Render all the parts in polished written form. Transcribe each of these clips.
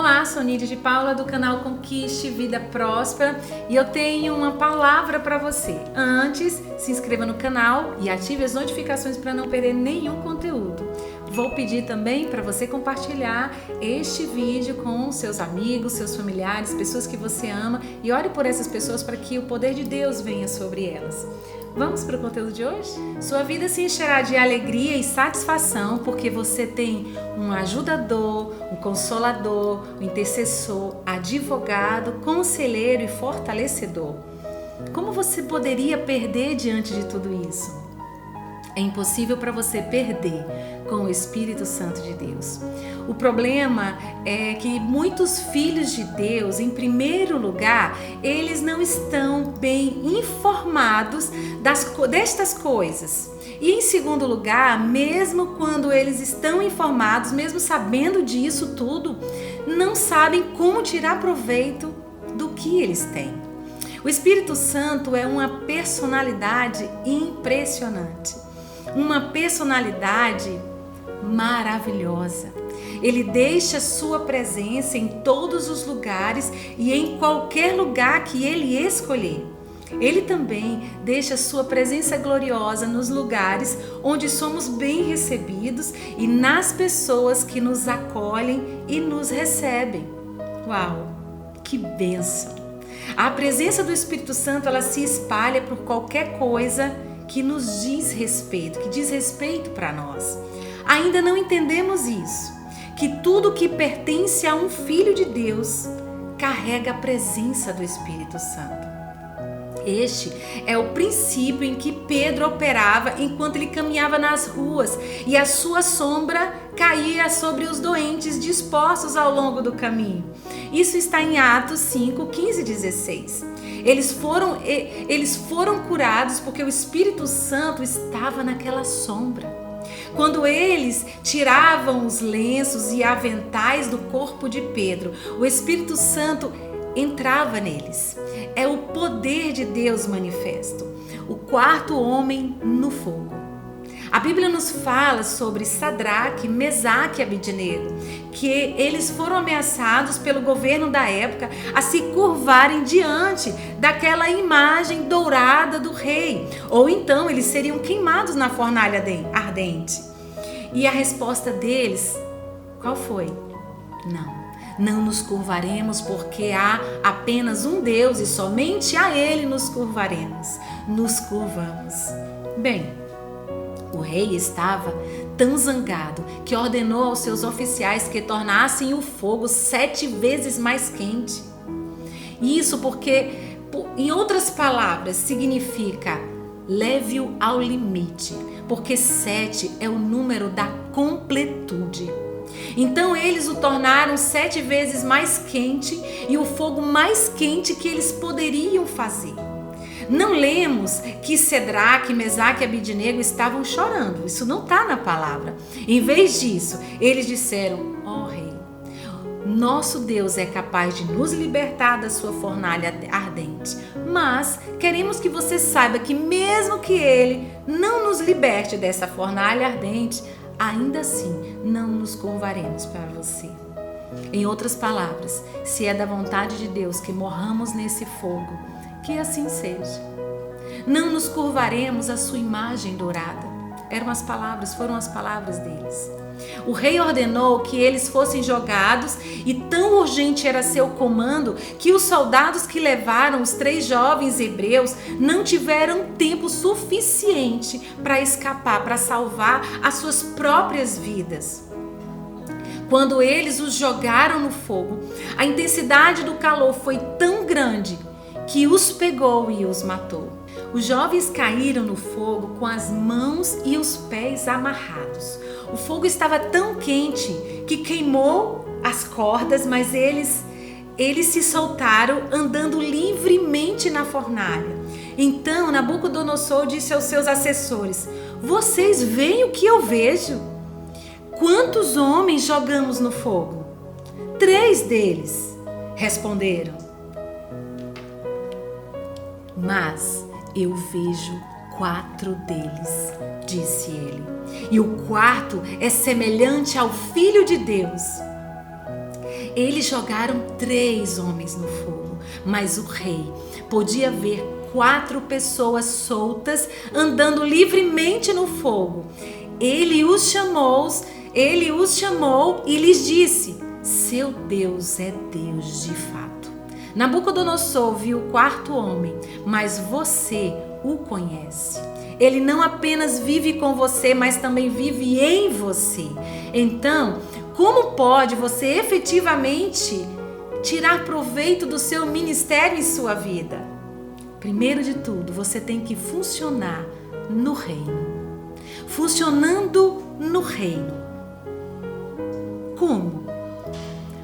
Olá, sou Nídia de Paula do canal Conquiste Vida Próspera e eu tenho uma palavra para você. Antes, se inscreva no canal e ative as notificações para não perder nenhum conteúdo. Vou pedir também para você compartilhar este vídeo com seus amigos, seus familiares, pessoas que você ama e ore por essas pessoas para que o poder de Deus venha sobre elas. Vamos para o conteúdo de hoje? Sua vida se encherá de alegria e satisfação porque você tem um ajudador, um consolador, um intercessor, advogado, conselheiro e fortalecedor. Como você poderia perder diante de tudo isso? É impossível para você perder com o Espírito Santo de Deus. O problema é que muitos filhos de Deus, em primeiro lugar, eles não estão bem informados destas coisas. E em segundo lugar, mesmo quando eles estão informados, mesmo sabendo disso tudo, não sabem como tirar proveito do que eles têm. O Espírito Santo é uma personalidade impressionante. Uma personalidade maravilhosa. Ele deixa sua presença em todos os lugares e em qualquer lugar que ele escolher. Ele também deixa sua presença gloriosa nos lugares onde somos bem recebidos e nas pessoas que nos acolhem e nos recebem. Uau, que bênção! A presença do Espírito Santo, ela se espalha por qualquer coisa que nos diz respeito, que diz respeito para nós. Ainda não entendemos isso, que tudo que pertence a um filho de Deus carrega a presença do Espírito Santo. Este é o princípio em que Pedro operava enquanto ele caminhava nas ruas e a sua sombra caía sobre os doentes dispostos ao longo do caminho. Isso está em Atos 5, 15 e 16. Eles foram curados porque o Espírito Santo estava naquela sombra. Quando eles tiravam os lenços e aventais do corpo de Pedro, o Espírito Santo entrava neles. É o poder de Deus manifesto. O quarto homem no fogo. A Bíblia nos fala sobre Sadraque, Mesaque e Abednego, que eles foram ameaçados pelo governo da época a se curvarem diante daquela imagem dourada do rei, ou então eles seriam queimados na fornalha ardente. E a resposta deles, qual foi? Não nos curvaremos porque há apenas um Deus e somente a Ele nos curvaremos. Nos curvamos. Bem, o rei estava tão zangado que ordenou aos seus oficiais que tornassem o fogo 7 vezes mais quente. Isso porque, em outras palavras, significa leve-o ao limite, porque 7 é o número da completude. Então eles o tornaram 7 vezes mais quente e o fogo mais quente que eles poderiam fazer. Não lemos que Sadraque, Mesaque e Abednego estavam chorando. Isso não está na palavra. Em vez disso, eles disseram: ó rei, nosso Deus é capaz de nos libertar da sua fornalha ardente. Mas queremos que você saiba que mesmo que ele não nos liberte dessa fornalha ardente, ainda assim não nos curvaremos para você. Em outras palavras, se é da vontade de Deus que morramos nesse fogo, que assim seja. Não nos curvaremos à sua imagem dourada. Foram as palavras deles. O rei ordenou que eles fossem jogados e tão urgente era seu comando que os soldados que levaram os 3 jovens hebreus não tiveram tempo suficiente para escapar, para salvar as suas próprias vidas. Quando eles os jogaram no fogo, a intensidade do calor foi tão grande que os pegou e os matou. Os jovens caíram no fogo com as mãos e os pés amarrados. O fogo estava tão quente que queimou as cordas, mas eles se soltaram andando livremente na fornalha. Então Nabucodonosor disse aos seus assessores: vocês veem o que eu vejo? Quantos homens jogamos no fogo? 3 deles responderam. Mas eu vejo 4 deles, disse ele. E o quarto é semelhante ao Filho de Deus. Eles jogaram 3 homens no fogo, mas o rei podia ver 4 pessoas soltas andando livremente no fogo. Ele os chamou e lhes disse: seu Deus é Deus de fato. Nabucodonosor viu o 4º homem, mas você o conhece. Ele não apenas vive com você, mas também vive em você. Então, como pode você efetivamente tirar proveito do seu ministério em sua vida? Primeiro de tudo, você tem que funcionar no reino. Funcionando no reino. Como?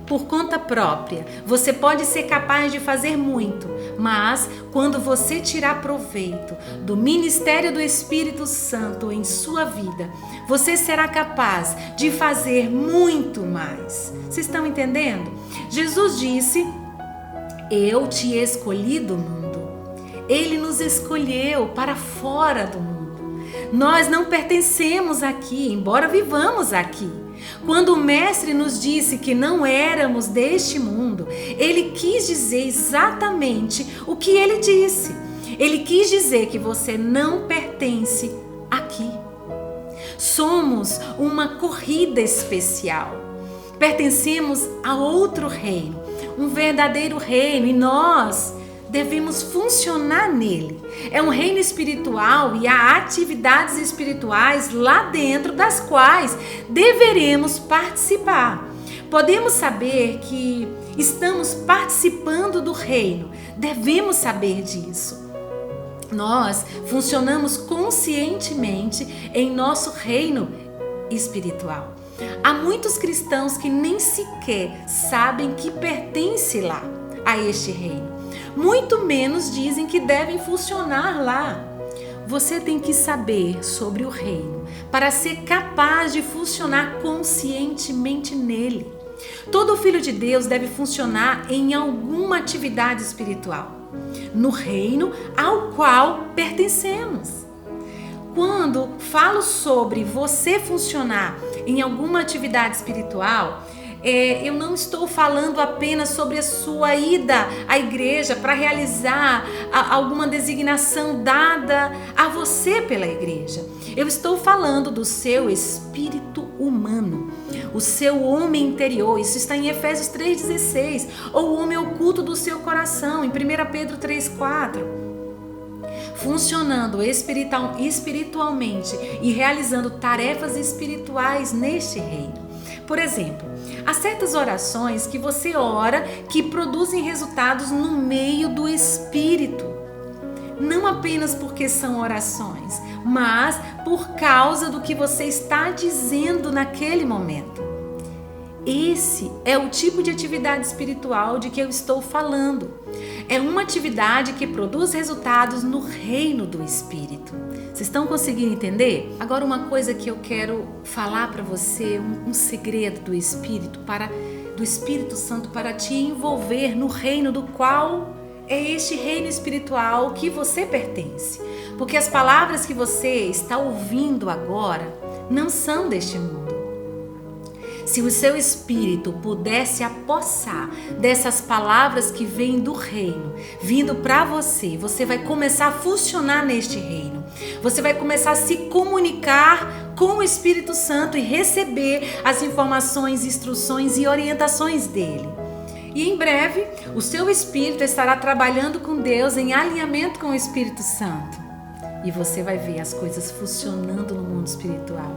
Por conta própria. Você pode ser capaz de fazer muito, mas quando você tirar proveito do ministério do Espírito Santo em sua vida, você será capaz de fazer muito mais. Vocês estão entendendo? Jesus disse: eu te escolhi do mundo. Ele nos escolheu para fora do mundo. Nós não pertencemos aqui, embora vivamos aqui. Quando o Mestre nos disse que não éramos deste mundo, ele quis dizer exatamente o que ele disse. Ele quis dizer que você não pertence aqui. Somos uma corrida especial. Pertencemos a outro reino, um verdadeiro reino, e nós devemos funcionar nele. É um reino espiritual e há atividades espirituais lá dentro das quais deveremos participar. Podemos saber que estamos participando do reino, devemos saber disso. Nós funcionamos conscientemente em nosso reino espiritual. Há muitos cristãos que nem sequer sabem que pertencem lá a este reino. Muito menos dizem que devem funcionar lá. Você tem que saber sobre o reino para ser capaz de funcionar conscientemente nele. Todo filho de Deus deve funcionar em alguma atividade espiritual, no reino ao qual pertencemos. Quando falo sobre você funcionar em alguma atividade espiritual, eu não estou falando apenas sobre a sua ida à igreja para realizar alguma designação dada a você pela igreja. Eu estou falando do seu espírito humano, o seu homem interior. Isso está em Efésios 3,16, ou o homem oculto do seu coração, em 1 Pedro 3,4. Funcionando espiritualmente e realizando tarefas espirituais neste reino. Por exemplo, há certas orações que você ora que produzem resultados no meio do Espírito. Não apenas porque são orações, mas por causa do que você está dizendo naquele momento. Esse é o tipo de atividade espiritual de que eu estou falando. É uma atividade que produz resultados no reino do Espírito. Vocês estão conseguindo entender? Agora, uma coisa que eu quero falar para você, um segredo do Espírito Santo para te envolver no reino do qual é este reino espiritual que você pertence. Porque as palavras que você está ouvindo agora não são deste mundo. Se o seu espírito pudesse apossar dessas palavras que vêm do reino, vindo para você, você vai começar a funcionar neste reino. Você vai começar a se comunicar com o Espírito Santo e receber as informações, instruções e orientações dele. E em breve, o seu espírito estará trabalhando com Deus em alinhamento com o Espírito Santo. E você vai ver as coisas funcionando no mundo espiritual.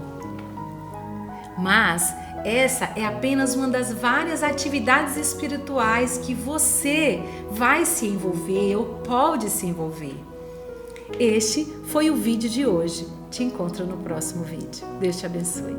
Mas essa é apenas uma das várias atividades espirituais que você vai se envolver ou pode se envolver. Este foi o vídeo de hoje. Te encontro no próximo vídeo. Deus te abençoe.